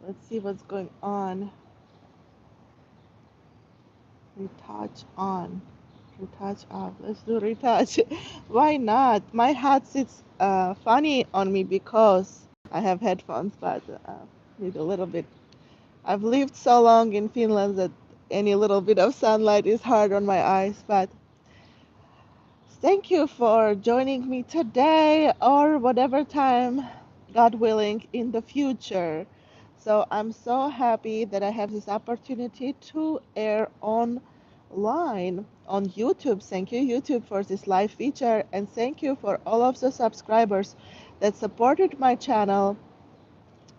Let's see what's going on. Retouch on. Retouch off. Let's do retouch. Why not? My hat sits funny on me because I have headphones, but need a little bit. I've lived so long in Finland that any little bit of sunlight is hard on my eyes, but thank you for joining me today or whatever time, God willing, in the future. So I'm so happy that I have this opportunity to air online on YouTube. Thank you, YouTube, for this live feature, and thank you for all of the subscribers that supported my channel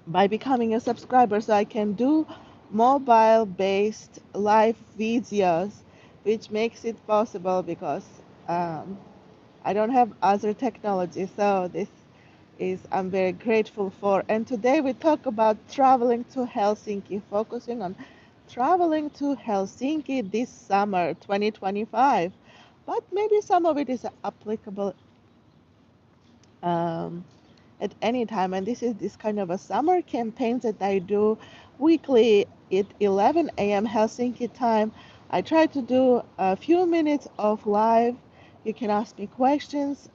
by becoming a subscriber so I can do mobile based live videos, which makes it possible because um, I don't have other technology. So this is I'm very grateful for. And today we talk about traveling to Helsinki, focusing on traveling to Helsinki this summer 2025. But maybe some of it is applicable um, at any time. And this is this kind of a summer campaign that I do weekly at 11 a.m. Helsinki time. I try to do a few minutes of live. You can ask me questions.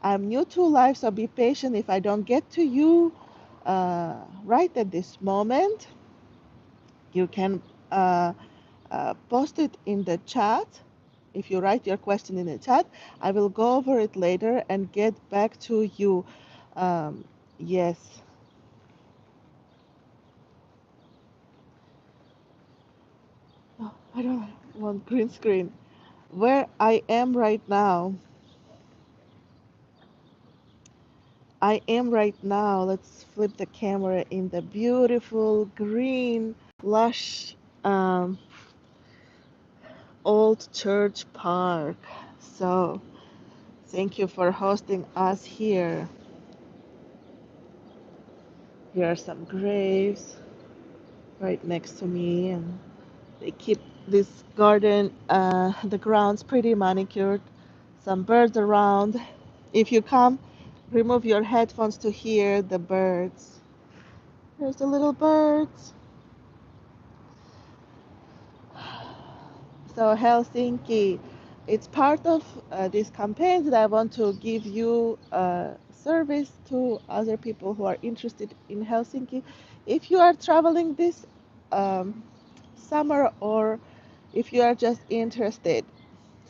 I'm new to live, so be patient if I don't get to you right at this moment. You can post it in the chat. If you write your question in the chat, I will go over it later and get back to you. Yes. Oh, I don't want green screen. Where I am right now, let's flip the camera in the beautiful green, lush, um, old church park. So thank you for hosting us here. Here are some graves right next to me, and they keep this garden, the grounds pretty manicured. Some birds around. If you come, remove your headphones to hear the birds. There's the little birds. So Helsinki, it's part of this campaign that I want to give you a service to other people who are interested in Helsinki. If you are traveling this um, summer or if you are just interested.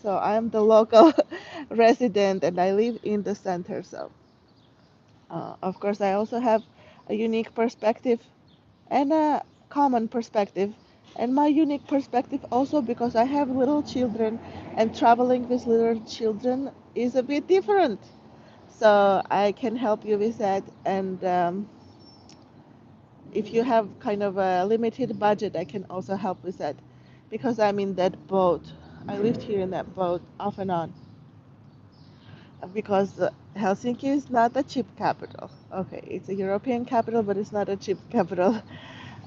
So I'm the local resident and I live in the center. So of course I also have a unique perspective and a common perspective. And my unique perspective also because I have little children and traveling with little children is a bit different. So I can help you with that. And if you have kind of a limited budget, I can also help with that because I'm in that boat. I lived here in that boat off and on because Helsinki is not a cheap capital. Okay, it's a European capital, but it's not a cheap capital.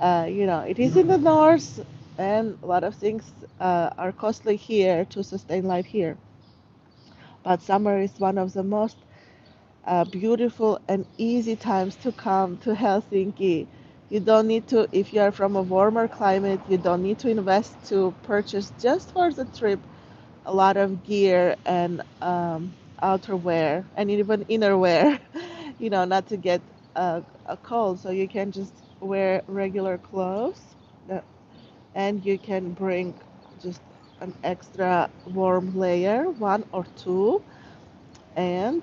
It is in the north, and a lot of things are costly here to sustain life here. But summer is one of the most beautiful and easy times to come to Helsinki. You don't need to, if you are from a warmer climate, you don't need to invest to purchase just for the trip a lot of gear and outerwear and even innerwear, not to get a cold. So you can just wear regular clothes uh, and you can bring just an extra warm layer, one or two, and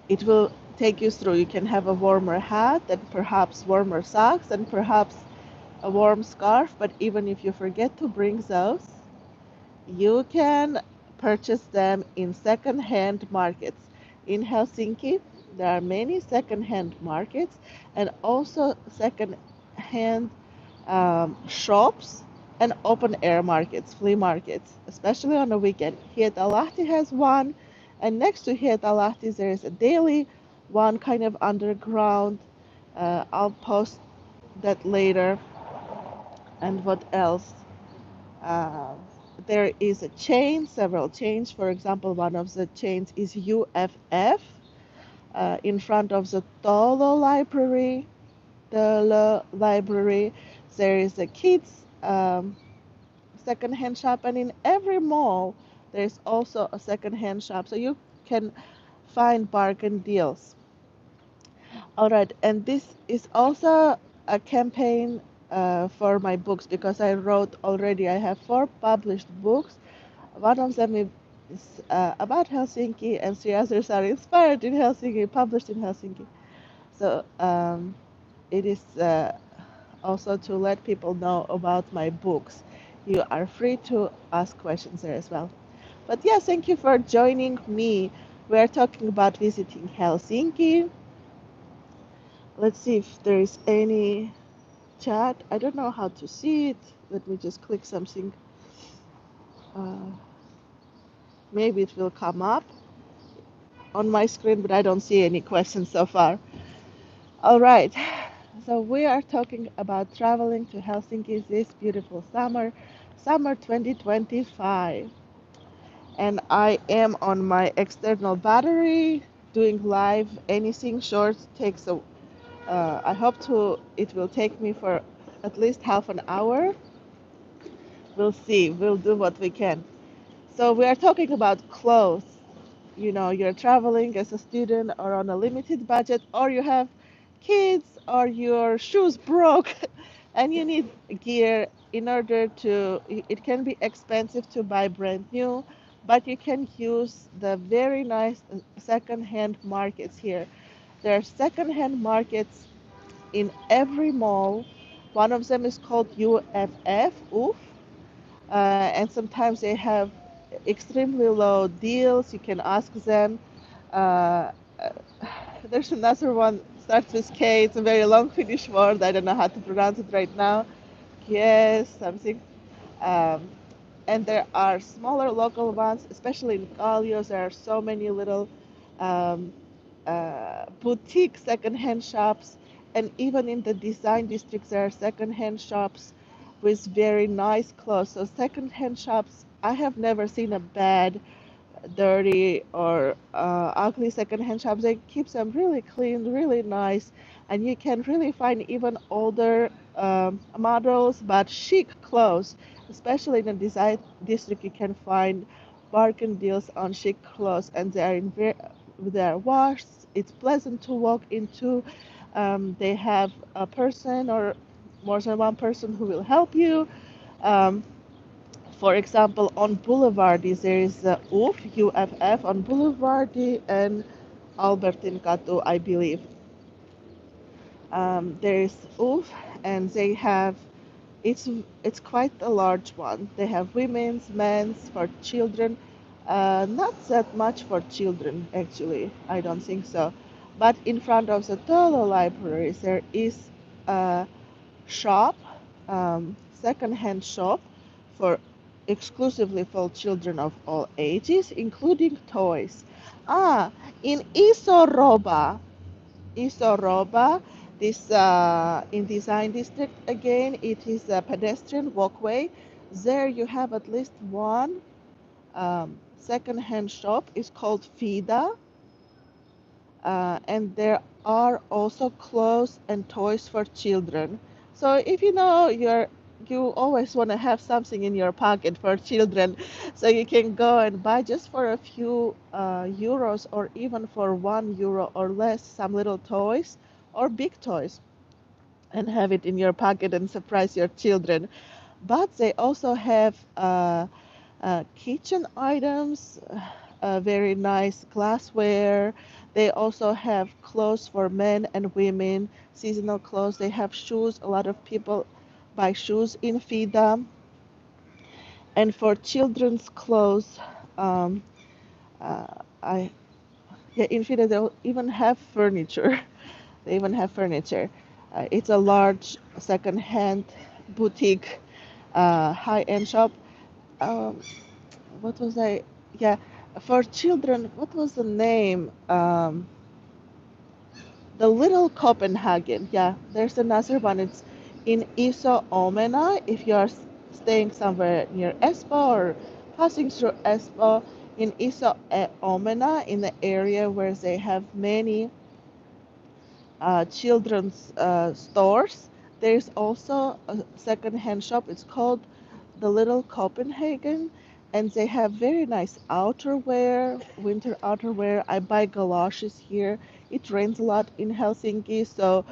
it will take you through. You can have a warmer hat and perhaps warmer socks and perhaps a warm scarf, but even if you forget to bring those, you can purchase them in second-hand markets. In Helsinki, there are many second-hand markets and also second-hand shops and open-air markets, flea markets, especially on the weekend. Hietalahti has one, and next to Hietalahti there is a daily one kind of underground. I'll post that later. And what else? Uh, there is a chain, several chains. For example, one of the chains is UFF. in front of the Tolo library, there is a kids second-hand shop, and in every mall there's also a second-hand shop, so you can find bargain deals. All right, and this is also a campaign for my books because I wrote already. I have 4 published books. One of them is about Helsinki, and 3 others are inspired in Helsinki, published in Helsinki. So it is also to let people know about my books. You are free to ask questions there as well. But yes, thank you for joining me. We are talking about visiting Helsinki. Let's see if there is any chat. I don't know how to see it. Let me just click something. Maybe it will come up on my screen, but I don't see any questions so far. All right. So we are talking about traveling to Helsinki this beautiful summer 2025. And I am on my external battery doing live. Anything short takes I hope it will take me for at least half an hour. We'll see. We'll do what we can. So we are talking about clothes. You know, you're traveling as a student or on a limited budget, or you have kids, or your shoes broke, and you need gear in order to. It can be expensive to buy brand new, but you can use the very nice second-hand markets here. There are second-hand markets in every mall. One of them is called UFF, UF, and sometimes they have extremely low deals. You can ask them. Uh, there's another one starts with K. It's a very long Finnish word. I don't know how to pronounce it right now. Yes, something. Um, and there are smaller local ones, especially in Kallio. There are so many little um, boutique secondhand shops, and even in the design districts, there are secondhand shops with very nice clothes. So secondhand shops, I have never seen a bad, dirty, or ugly secondhand shops. They keep them really clean, really nice, and you can really find even older models, but chic clothes. Especially in the design district, you can find bargain deals on chic clothes, and they are they are washed. It's pleasant to walk into. They have a person or more than one person who will help you. Um, for example, on Boulevardi, there is UFF on Boulevardi and Albertinkatu, I believe. There is UF, and they have it's quite a large one. They have women's, men's, for children. Not that much for children, actually. I don't think so. But in front of the Tolo libraries, there is a shop, second-hand shop for exclusively for children of all ages, including toys. Ah, in Isoroba, this in design district again, it is a pedestrian walkway. There you have at least one second-hand shop. It's called FIDA, and there are also clothes and toys for children. So if you know you always want to have something in your pocket for children, so you can go and buy just for a few euros or even for €1 or less some little toys or big toys and have it in your pocket and surprise your children. But they also have kitchen items, very nice glassware. They also have clothes for men and women, seasonal clothes. They have shoes. A lot of people buy shoes in FIDA. And for children's clothes, um, uh, I yeah, in FIDA they even have furniture. They even have furniture. It's a large second-hand boutique, high-end shop. Um, what was I? Yeah, for children. What was the name? The Little Copenhagen. Yeah, there's another one. It's in Iso Omena. If you are staying somewhere near Espoo or passing through Espoo, In Omena, in the area where they have many children's stores, there's also a second-hand shop. It's called the Little Copenhagen, and they have very nice outerwear, winter outerwear. I buy galoshes here. It rains a lot in Helsinki, so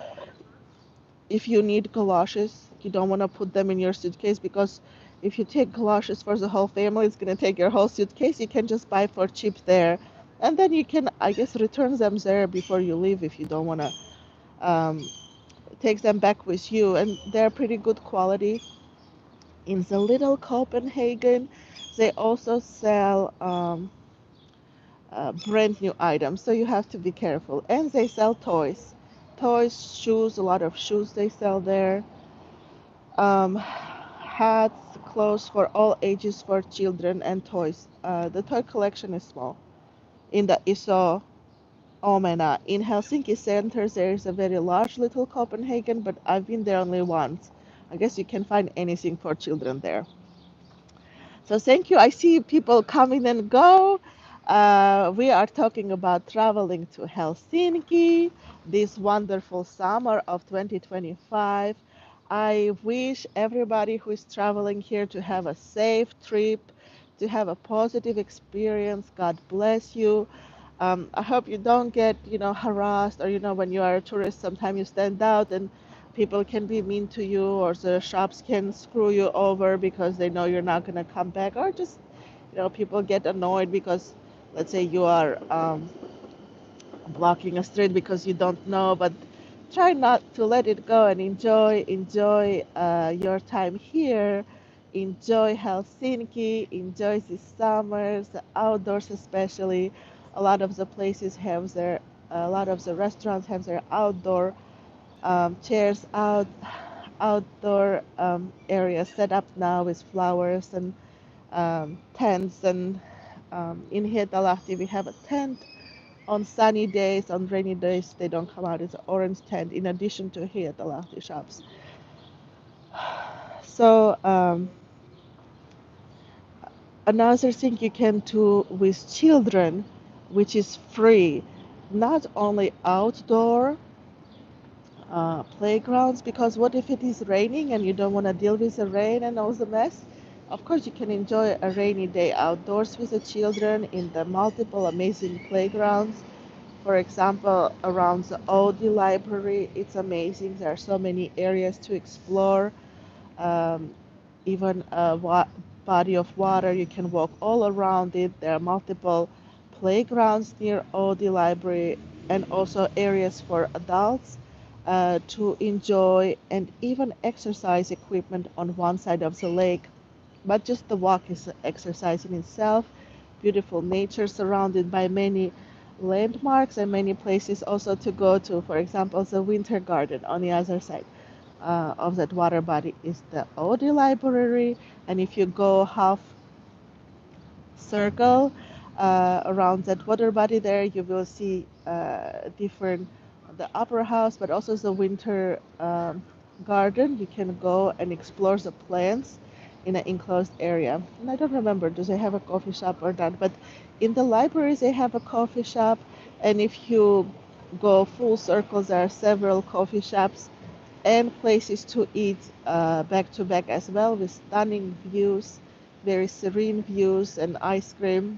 if you need galoshes, you don't want to put them in your suitcase because if you take galoshes for the whole family, it's going to take your whole suitcase. You can just buy for cheap there. And then you can, I guess, return them there before you leave if you don't want to um, take them back with you. And they're pretty good quality. In the little Copenhagen, they also sell brand new items, so you have to be careful. And they sell toys. Toys, shoes, a lot of shoes they sell there. Hats, clothes for all ages for children, and toys. The toy collection is small. In the Iso Omena, in Helsinki center, there is a very large little Copenhagen, but I've been there only once. I guess you can find anything for children there. So thank you. I see people coming and go. We are talking about traveling to Helsinki this wonderful summer of 2025. I wish everybody who is traveling here to have a safe trip, to have a positive experience. God bless you. I hope you don't get, harassed or, when you are a tourist, sometimes you stand out and people can be mean to you or the shops can screw you over because they know you're not going to come back or just, people get annoyed because, let's say you are blocking a street because you don't know, but try not to let it go and enjoy your time here. Enjoy Helsinki, enjoy the summers, the outdoors especially. A lot of the restaurants have their outdoor chairs outdoor areas set up now with flowers and tents. And in Hietalahti we have a tent on sunny days. On rainy days they don't come out. It's an orange tent in addition to Hietalahti shops. So another thing you can do with children, which is free, not only outdoor playgrounds, because what if it is raining and you don't want to deal with the rain and all the mess? Of course, you can enjoy a rainy day outdoors with the children in the multiple amazing playgrounds. For example, around the OD library, it's amazing. There are so many areas to explore. Um, Even a body of water, you can walk all around it. There are multiple playgrounds near OD library and also areas for adults to enjoy, and even exercise equipment on one side of the lake. But just the walk is exercise in itself. Beautiful nature surrounded by many landmarks and many places also to go to. For example, the Winter Garden on the other side of that water body is the Odi Library. And if you go half circle around that water body there, you will see different, the upper house, but also the winter garden. You can go and explore the plants in an enclosed area. And I don't remember, do they have a coffee shop or not? But in the libraries, they have a coffee shop. And if you go full circle, there are several coffee shops and places to eat back to back as well, with stunning views, very serene views, and ice cream.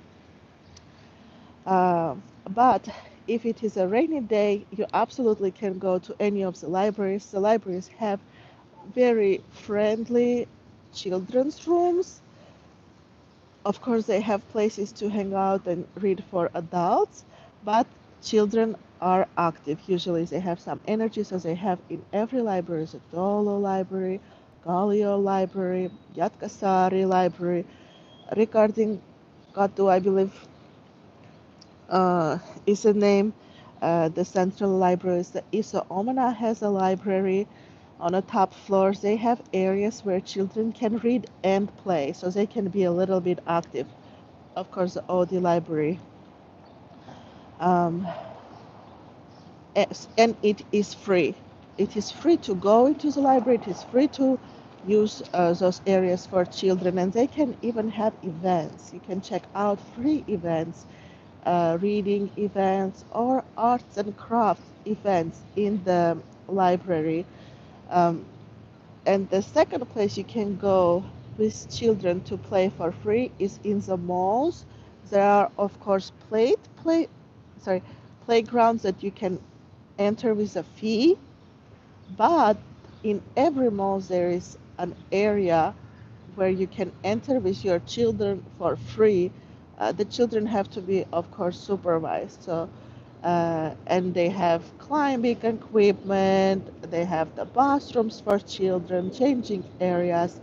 Uh, but if it is a rainy day, you absolutely can go to any of the libraries. The libraries have very friendly children's rooms. Of course, they have places to hang out and read for adults, but children are active. Usually, they have some energy, so they have in every library, the Dolo Library, Galio Library, Lauttasaari Library. Regarding Katu, I believe is a name. The central libraries, the Iso Omena has a library on the top floors. They have areas where children can read and play, so they can be a little bit active. Of course, the OD library. Um, and it is free. It is free to go into the library. It is free to use those areas for children, and they can even have events. You can check out free events, reading events, or arts and crafts events in the library. Um, and the second place you can go with children to play for free is in the malls. There are, of course, playgrounds that you can enter with a fee, but in every mall there is an area where you can enter with your children for free. The children have to be, of course, supervised. So, and they have climbing equipment, they have the bathrooms for children, changing areas,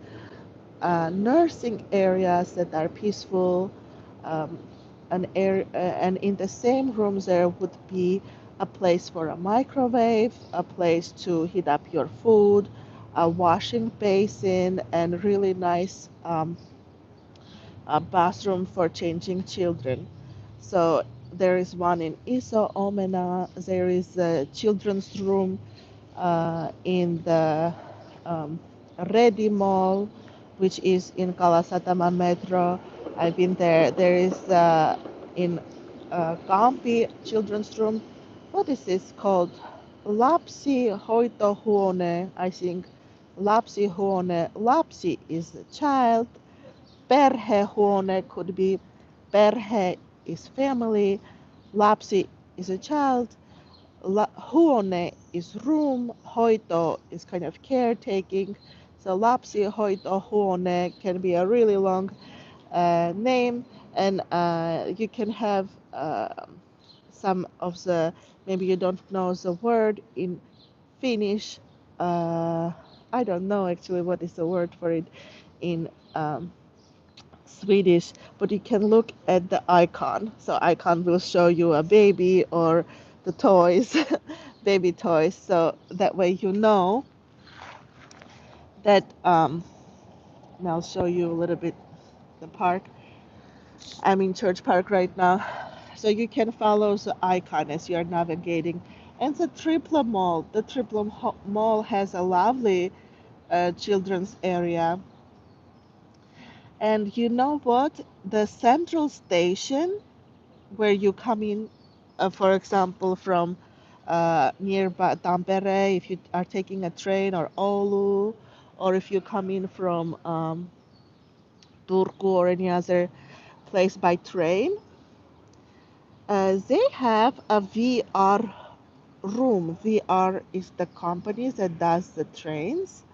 nursing areas that are peaceful, um, and in the same rooms there would be a place for a microwave, a place to heat up your food, a washing basin, and really nice bathroom for changing children. So there is one in Iso Omena. There is a children's room in the um, REDI Mall, which is in Kalasatama Metro. I've been there. There is in Kamppi children's room. What is this called? Lapsi hoitohuone, I think. Lapsi huone. Lapsi is a child. Perhehuone could be perhe is family. Lapsi is a child. Huone is room, hoito is kind of caretaking. So lapsi hoito huone can be a really long name, and you can have some of the, maybe you don't know the word in Finnish. I don't know actually what is the word for it in Swedish, but you can look at the icon. So icon will show you a baby or the toys, baby toys. So that way you know that. And I'll show you a little bit the park. I'm in Church Park right now, so you can follow the icon as you are navigating. And the Tripla Mall. The Tripla Mall has a lovely children's area. And you know what? The central station where you come in, for example, from nearby Tampere, if you are taking a train, or Oulu, or if you come in from Turku or any other place by train, they have a VR room. VR is the company that does the trains.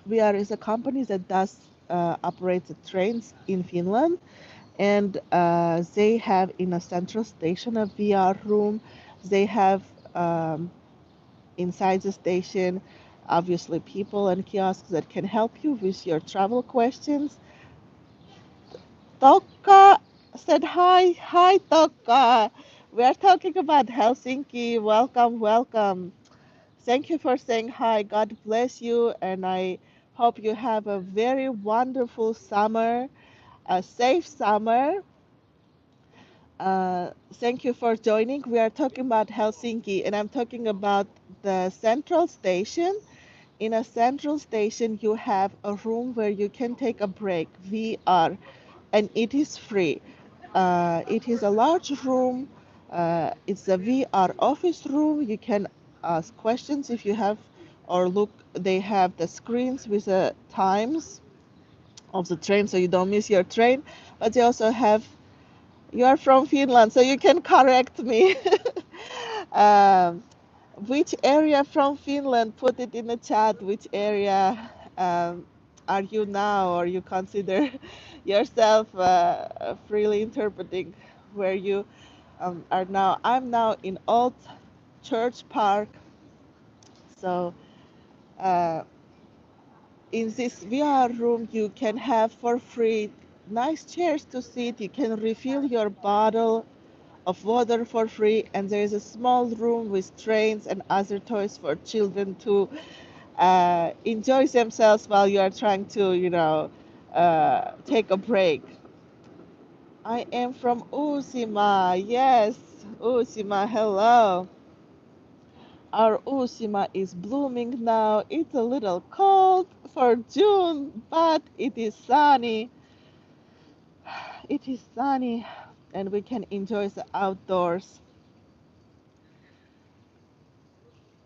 VR is a company that does operate the trains in Finland, and they have in a central station a VR room. They have inside the station, obviously, people and kiosks that can help you with your travel questions. Tokka said hi. Hi, Tokka. We are talking about Helsinki. Welcome, welcome. Thank you for saying hi. God bless you. And I hope you have a very wonderful summer, a safe summer. Thank you for joining. We are talking about Helsinki, and I'm talking about the central station. In a central station, you have a room where you can take a break, VR, and it is free. It is a large room. It's a VR office room. You can ask questions if you have, or look, they have the screens with the times of the train so you don't miss your train. But they also have, you are from Finland, so you can correct me. um, which area from Finland? Put it in the chat. Which area are you now, or you consider yourself freely interpreting where you are now? I'm now in Old Church Park. So uh, in this VR room, you can have for free nice chairs to sit. You can refill your bottle of water for free, and there is a small room with trains and other toys for children to enjoy themselves while you are trying to, take a break. I am from Uusimaa. Yes, Uusimaa. Hello. Our Uusima is blooming now. It's a little cold for June, but it is sunny. It is sunny, and we can enjoy the outdoors.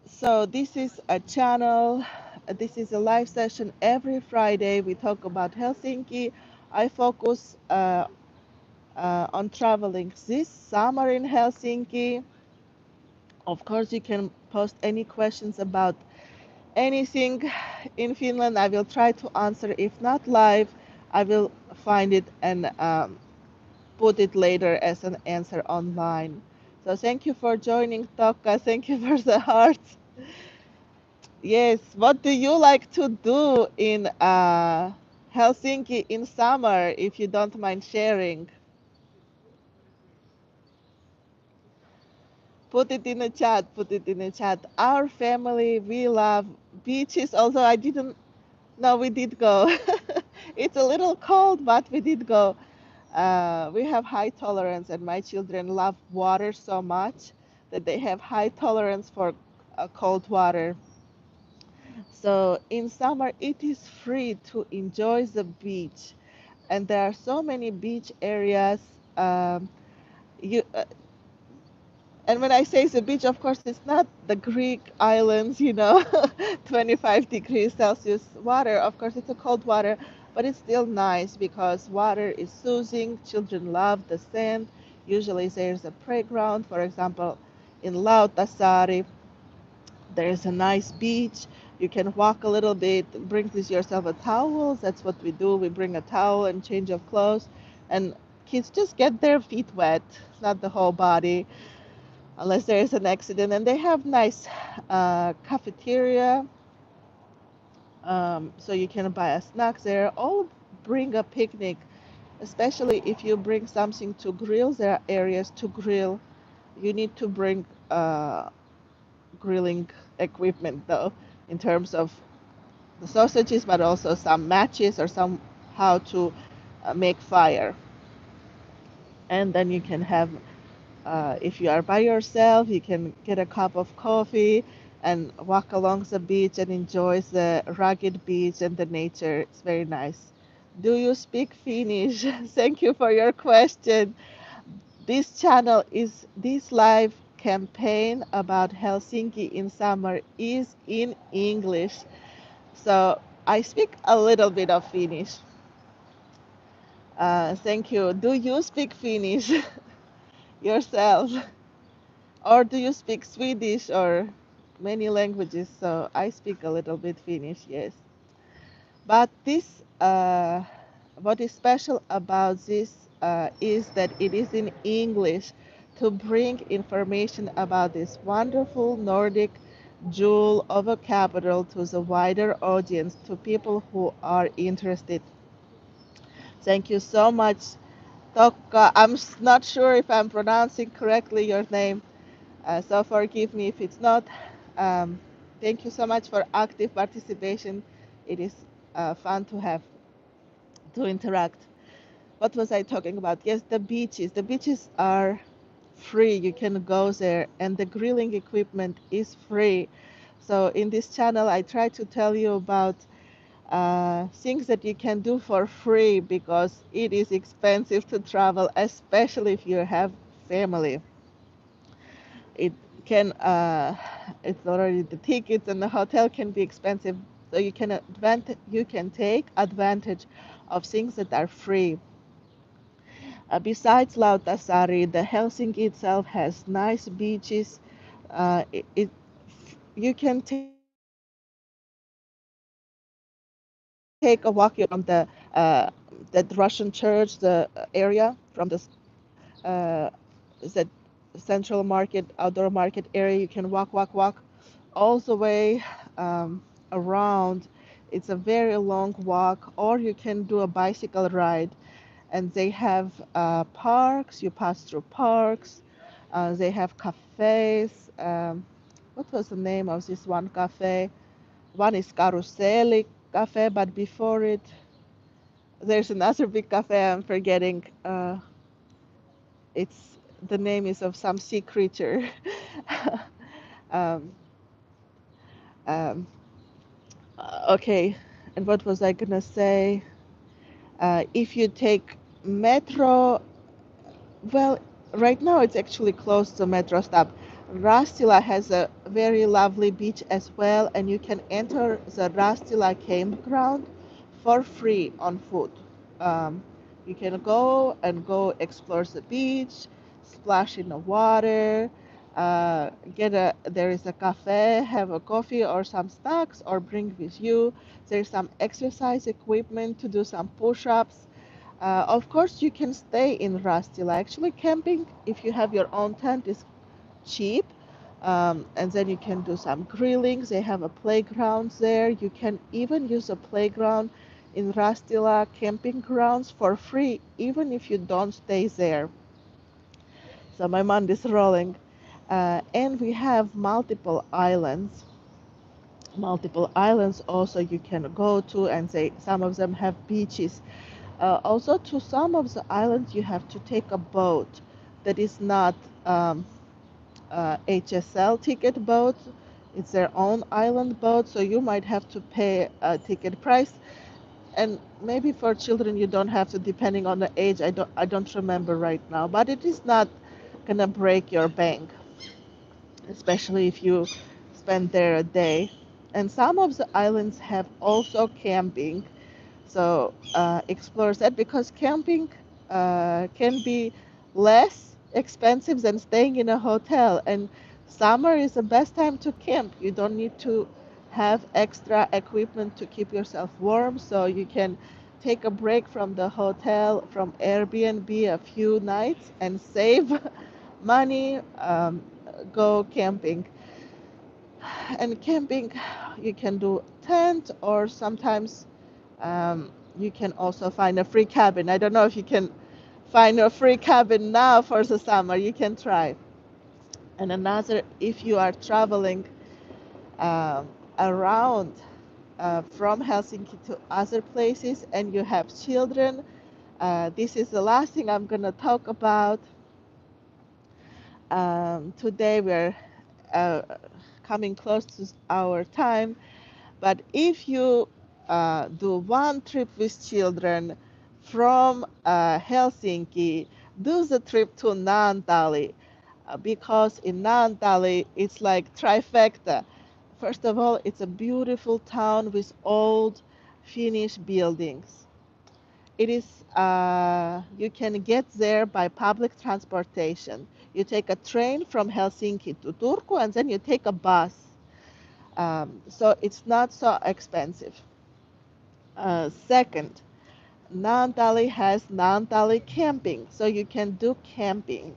So this is a channel. This is a live session every Friday. We talk about Helsinki. I focus on traveling this summer in Helsinki. Of course, you can post any questions about anything in Finland. I will try to answer. If not live, I will find it and put it later as an answer online. So thank you for joining, Tokka. Thank you for the hearts. Yes, what do you like to do in Helsinki in summer, if you don't mind sharing? Put it in the chat, put it in the chat. Our family, we love beaches, although I didn't, no, we did go. It's a little cold, but we did go. We have high tolerance, and my children love water so much that they have high tolerance for cold water. So in summer, it is free to enjoy the beach, and there are so many beach areas. You And when I say the beach, of course, it's not the Greek islands, 25 degrees Celsius water. Of course, it's a cold water, but it's still nice because water is soothing. Children love the sand. Usually, there's a playground. For example, in Lauttasaari, there's a nice beach. You can walk a little bit, bring with yourself a towel. That's what we do. We bring a towel and change of clothes, and kids just get their feet wet, not the whole body unless there is an accident. And they have nice cafeteria, so you can buy a snack there. Or bring a picnic, especially if you bring something to grill. There are areas to grill. You need to bring grilling equipment though, in terms of the sausages, but also some matches or some how to make fire. And then you can have if you are by yourself, you can get a cup of coffee and walk along the beach and enjoy the rugged beach and the nature. It's very nice. Do you speak Finnish? Thank you for your question. This live campaign about Helsinki in summer is in English. So I speak a little bit of Finnish. Thank you. Do you speak Finnish yourself? Or do you speak Swedish or many languages? So I speak a little bit Finnish, yes. But what is special about this is that it is in English to bring information about this wonderful Nordic jewel of a capital to the wider audience, to people who are interested. Thank you so much, Tokka. I'm not sure if I'm pronouncing correctly your name. So forgive me if it's not. Um, Thank you so much for active participation. It is fun to have to interact. What was I talking about? Yes, the beaches. The beaches are free. You can go there, and the grilling equipment is free. So in this channel, I try to tell you about things that you can do for free because it is expensive to travel, especially if you have family. It can it's already the tickets and the hotel can be expensive, so you can take advantage of things that are free. Besides Lauttasaari, the Helsinki itself has nice beaches. You can take a walk from that Russian church, the area from the central market, outdoor market area. You can walk all the way around. It's a very long walk, or you can do a bicycle ride. And they have parks. You pass through parks. They have cafes. What was the name of this one cafe? One is Karuseli Cafe, but before it, there's another big cafe. I'm forgetting. It's the name is of some sea creature. um, Um, okay, and what was I gonna say? If you take metro, well, right now it's actually close to metro stop. Rastila has a very lovely beach as well, and you can enter the Rastila campground for free on foot. Um, you can go explore the beach, splash in the water, get a there is a cafe, have a coffee or some snacks, or bring with you. There's some exercise equipment to do some push-ups. Of course, you can stay in Rastila. Actually, camping, if you have your own tent, is cheap. And then you can do some grilling. They have a playground there. You can even use a playground in Rastila camping grounds for free, even if you don't stay there. So my mind is rolling. And we have multiple islands. Multiple islands also you can go to, and some of them have beaches. Also, to some of the islands, you have to take a boat that is not HSL ticket boat. It's their own island boat, so you might have to pay a ticket price. And maybe for children, you don't have to, depending on the age. I don't remember right now, but it is not gonna break your bank, especially if you spend there a day. And some of the islands have also camping, so explore that because camping can be less expensive than staying in a hotel. And summer is the best time to camp. You don't need to have extra equipment to keep yourself warm, so you can take a break from the hotel, from Airbnb a few nights and save money, go camping. And camping, you can do tent, or sometimes you can also find a free cabin. I don't know if you can find a free cabin now for the summer. You can try. And another, if you are traveling um, around from Helsinki to other places and you have children, this is the last thing I'm going to talk about. Today we're uh, coming close to our time. But if you do one trip with children from Helsinki, do the trip to Naantali, because in Naantali it's like trifecta. First of all, it's a beautiful town with old Finnish buildings. It is you can get there by public transportation. You take a train from Helsinki to Turku, and then you take a bus, so it's not so expensive. Second, Naantali has Naantali camping, so you can do camping.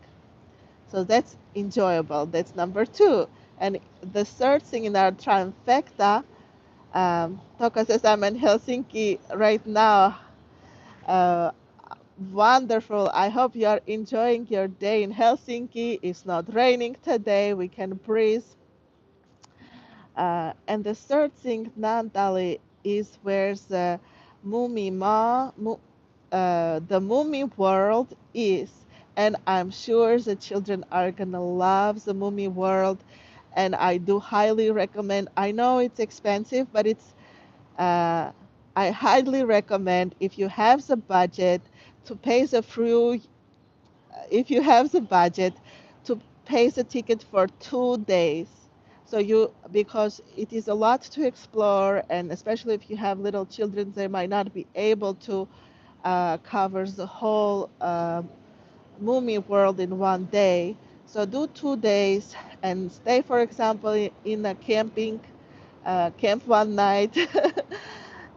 So that's enjoyable. That's number two. And the third thing in our trifecta, Toka says I'm in Helsinki right now. Uh, Wonderful. I hope you are enjoying your day in Helsinki. It's not raining today. We can breathe. And the third thing, Naantali, is where the the Mummy World is. And I'm sure the children are gonna love the Mummy World. And I do highly recommend. I know it's expensive, but uh, I highly recommend if you have the budget to pay the few if you have the budget to pay the ticket for 2 days. So because it is a lot to explore, and especially if you have little children, they might not be able to cover the whole Mummy world in one day. So do 2 days and stay, for example, in a camp one night.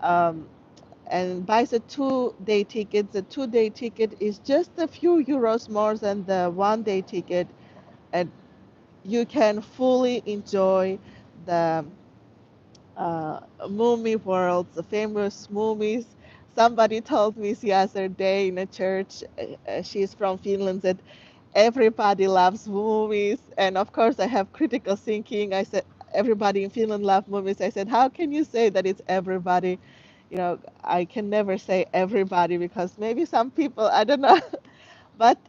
um, and buys a 2 day ticket. The 2 day ticket is just a few euros more than the 1 day ticket, and you can fully enjoy the movie world, the famous movies. Somebody told me the other day in a church, she's from Finland, that everybody loves movies. And of course, I have critical thinking. I said, everybody in Finland loves movies. I said, how can you say that it's everybody? I can never say everybody because maybe some people, I don't know. But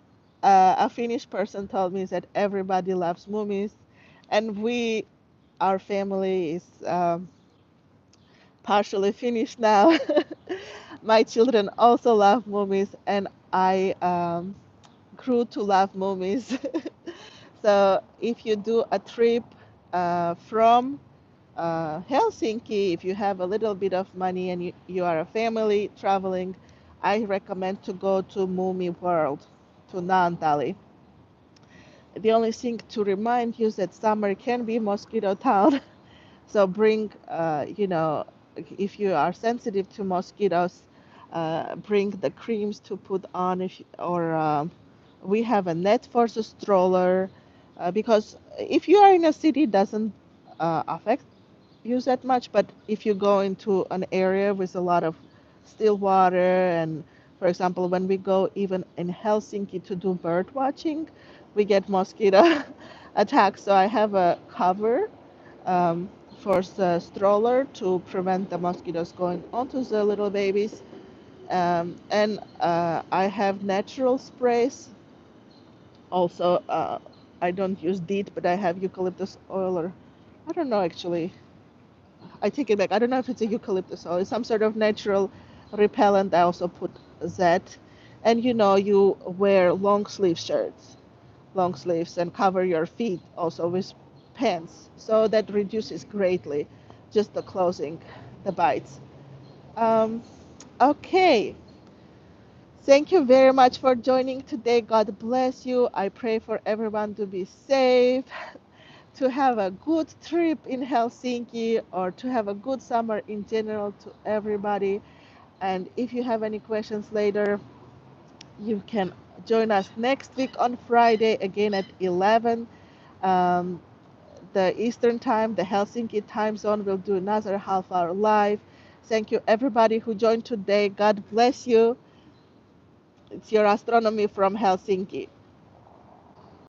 a Finnish person told me that everybody loves movies. And we our family is partially finished now. My children also love movies, and I grew to love movies. So if you do a trip from Helsinki, if you have a little bit of money and you are a family traveling, I recommend to go to Movie World, to Naantali. The only thing to remind you is that summer can be mosquito town. So bring, if you are sensitive to mosquitoes, bring the creams to put on, or we have a net for the stroller, because if you are in a city, it doesn't affect use that much, but if you go into an area with a lot of still water, and for example, when we go even in Helsinki to do bird watching, we get mosquito attacks. So I have a cover um, for the stroller to prevent the mosquitoes going onto the little babies. And I have natural sprays. Also, I don't use DEET, but I have eucalyptus oil, or I don't know actually. I take it back. I don't know if it's a eucalyptus oil. It's some sort of natural repellent. I also put that. And you wear long sleeve shirts, long sleeves, and cover your feet also with pants. So that reduces greatly just the closing, the bites. Um, okay. Thank you very much for joining today. God bless you. I pray for everyone to be safe, to have a good trip in Helsinki, or to have a good summer in general to everybody. And if you have any questions later, you can join us next week on Friday again at 11. Um, the Eastern Time, the Helsinki time zone will do another half hour live. Thank you everybody who joined today. God bless you. It's your astronomy from Helsinki.